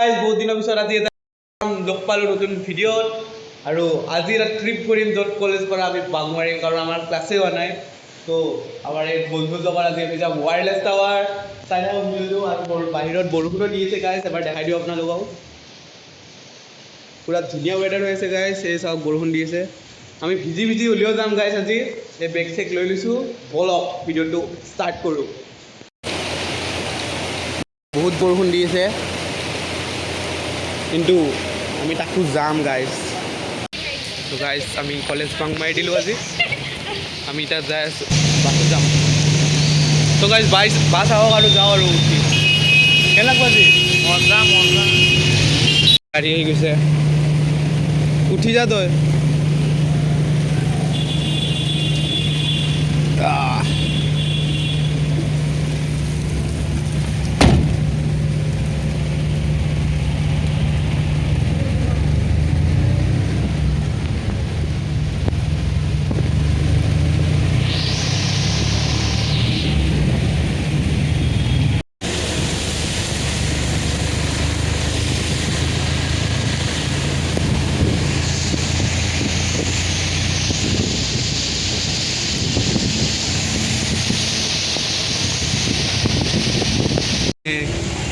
বহুত দিনৰ পিছত আজি এটা লগ পালোঁ নতুন ভিডিঅ'ত আৰু আজি এটা ট্ৰিপ কৰিম য'ত কলেজ পৰা আমি বাগ মাৰিম কাৰণ আমাৰ ক্লাছে হোৱা নাই তো আমাৰ এই বন্ধুৰ লগত আজি আমি যাম ৱায়াৰলেছ টাৱাৰ চাই থাকক ভিডিঅ'টো আৰু বাহিৰত বৰষুণো দি আছে গাইছ এবাৰ দেখাই দিওঁ আপোনালোকক পুৰা ধুনীয়া ৱেডাৰ হৈ আছে গাইছ এই চাওক বৰষুণ দি আছে আমি ভিজি ভিজি হ'লেও যাম গাইছ আজি এই বেগ চেগ লৈ লৈছোঁ ব'লক ভিডিঅ'টো ষ্টাৰ্ট কৰোঁ বহুত বৰষুণ দি আছে কিন্তু আমি তাকো যাম গাইজ তো গাইজ আমি কলেজ বাংক মাৰি দিলোঁ আজি আমি এতিয়া যাই আছোঁ বাছত যাম তো গাইজ বাছ আহক আৰু যাওঁ আৰু উঠি কেনেকুৱা আজি মজা মজা গাড়ী আহি গৈছে উঠি যা তই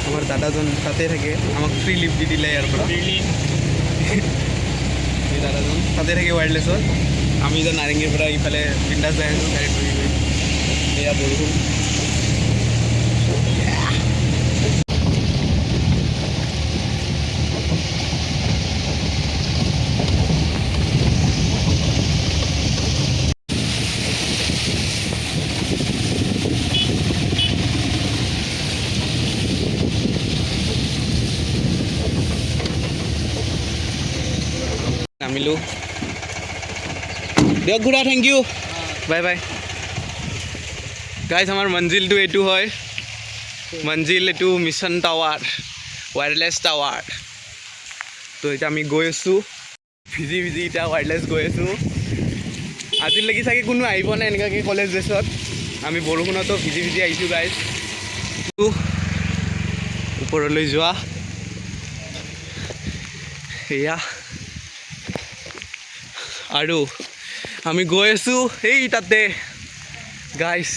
আমাৰ দাদাজন তাতে থাকে আমাক ফ্ৰী লিফ্ট দি দিলে ইয়াৰ পৰা এই দাদাজন তাতে থাকে ৱায়াৰলেছত আমি এতিয়া নাৰেংগীৰ পৰা ইফালে বিন্দাছ যাই আছোঁ গাড়ী ধৰি গৈ এয়া বৰষুণ নামিলোঁ দিয়ক ঘূৰা thank you bye bye guys আমাৰ মঞ্জিলটো এইটো হয় মঞ্জিল এইটো মিছন টাৱাৰ ৱায়াৰলেছ টাৱাৰ তো এতিয়া আমি গৈ আছোঁ ভিজি ভিজি এতিয়া ৱায়াৰলেছ গৈ আছোঁ আজিলৈকে চাগে কোনো আহিব নাই এনেকুৱাকৈ কলেজ ড্ৰেছত আমি বৰষুণতো ভিজি ভিজি আহিছোঁ গাইজ ওপৰলৈ যোৱা সেয়া আৰু আমি গৈ আছোঁ সেই তাতে গাইছ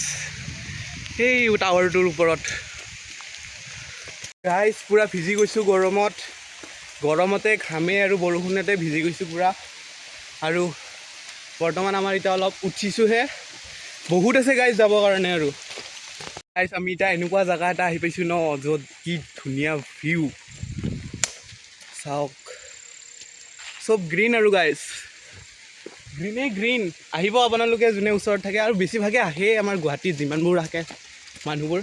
সেই টাৱাৰটোৰ ওপৰত গাইছ পূৰা ভিজি গৈছোঁ গৰমতে ঘামে আৰু বৰষুণতে ভিজি গৈছোঁ পূৰা আৰু বৰ্তমান আমাৰ এতিয়া অলপ উঠিছোঁহে বহুত আছে গাইছ যাবৰ কাৰণে আৰু গাইছ আমি এতিয়া এনেকুৱা জেগা এটা আহি পাইছোঁ ন য'ত কি ধুনীয়া ভিউ চাওক চব গ্ৰীণ আৰু গাইছ গ্ৰীণ আহিব আপোনালোকে যোনে ওচৰত থাকে আৰু বেছিভাগে আহে আমাৰ গুৱাহাটীত যিমানবোৰ থাকে মানুহবোৰ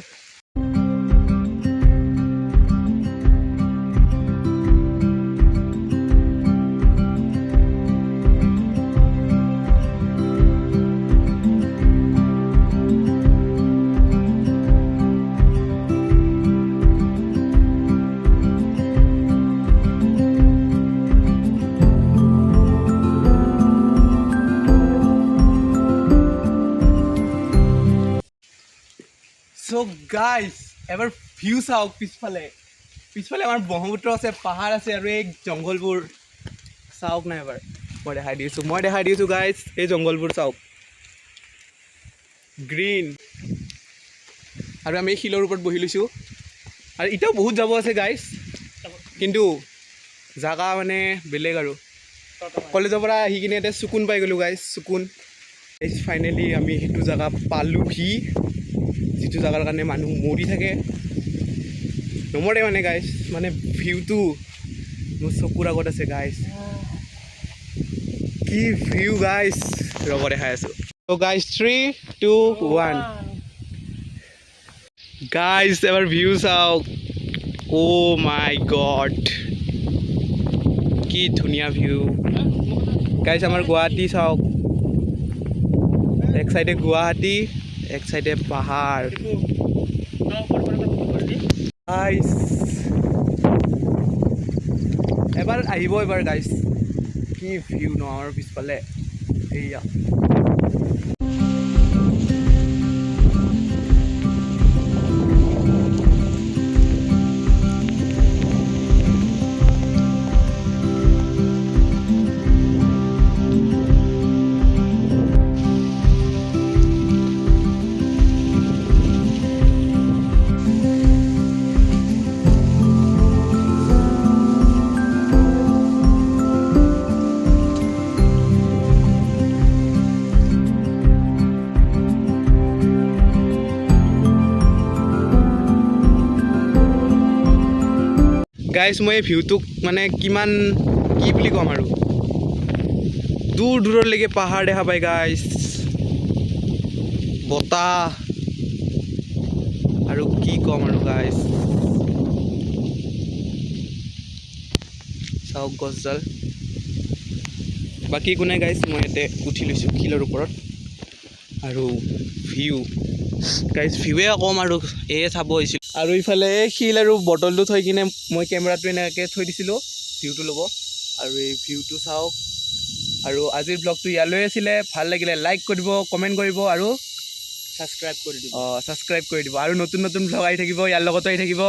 So guys, এবাৰ ভিউ চাওক পিছফালে আমাৰ ব্ৰহ্মপুত্ৰ আছে পাহাৰ আছে আৰু এই জংঘলবোৰ চাওক নাই এবাৰ মই দেখাই দিছোঁ গাইজ এই জংঘলবোৰ চাওক গ্ৰীণ আৰু আমি শিলৰ ওপৰত বহি লৈছোঁ আৰু এতিয়াও বহুত যাব আছে গাইজ কিন্তু জাগা মানে বেলেগ আৰু কলেজৰ পৰা আহি কিনে এতিয়া চুকুন পাই গ'লোঁ গাইজ চুকুন ফাইনেলি আমি সেইটো জেগা পালোঁহি যিটো জেগাৰ কাৰণে মানুহ মৰি থাকে নমৰে মানে গাইছ মানে ভিউটো মোৰ চকুৰ আগত আছে গাইছ কি ভিউ গাইছ ৰ'ব দেখাই আছোঁ ত' গাইছ 3, 2, 1 গাইছ এবাৰ ভিউ চাওক অ' মাই গড কি ধুনীয়া ভিউ গাইছ আমাৰ গুৱাহাটী চাওক এক চাইডে গুৱাহাটী এক চাইডে পাহাৰ গাইছ এবাৰ আহিব এবাৰ গাইছ কি ভিউ ন আমাৰ পিছফালে এইয়া গাইজ মই এই ভিউটোক মানে কিমান কি বুলি ক'ম আৰু দূৰ দূৰলৈকে পাহাৰ দেখা পায় গাইজ বতাহ আৰু কি ক'ম আৰু গাইজ চাওক গছডাল বাকী একো নাই গাইজ মই ইয়াতে উঠি লৈছোঁ শিলৰ ওপৰত আৰু ভিউ গাইজ ভিউৱে ক'ম আৰু এয়ে চাব আহিছিলোঁ আৰু ইফালে শিল আৰু বটলটো থৈ কিনে মই কেমেৰাটো এনেকৈ থৈ দিছিলোঁ ভিউটো ল'ব আৰু এই ভিউটো চাওক আৰু আজিৰ ব্লগটো ইয়ালৈ আছিলে ভাল লাগিলে লাইক কৰিব কমেণ্ট কৰিব আৰু ছাবস্ক্ৰাইব কৰি দিব আৰু নতুন নতুন ব্লগ আহি থাকিব ইয়াৰ লগতো আহি থাকিব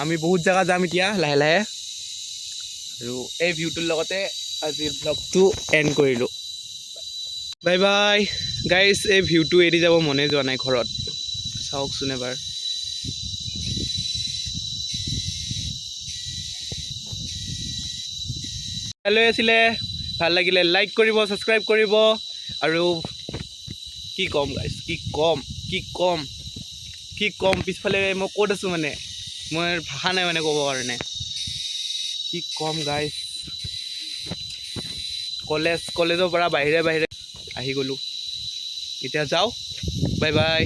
আমি বহুত জেগা যাম এতিয়া লাহে লাহে আৰু এই ভিউটোৰ লগতে আজিৰ ব্লগটো এণ্ড কৰিলোঁ বাই বাই গাইজ এই ভিউটো এৰি যাব মনে যোৱা নাই ঘৰত চাওকচোন এবাৰ লৈ আছিলে ভাল লাগিলে লাইক কৰিব ছাবস্ক্ৰাইব কৰিব আৰু কি ক'ম গাইজ কি ক'ম পিছফালে মই ক'ত আছোঁ মানে মই ভাষা নাই মানে ক'ব কাৰণে কি ক'ম গাইজ কলেজৰ পৰা বাহিৰে আহি গ'লোঁ এতিয়া যাওঁ বাই বাই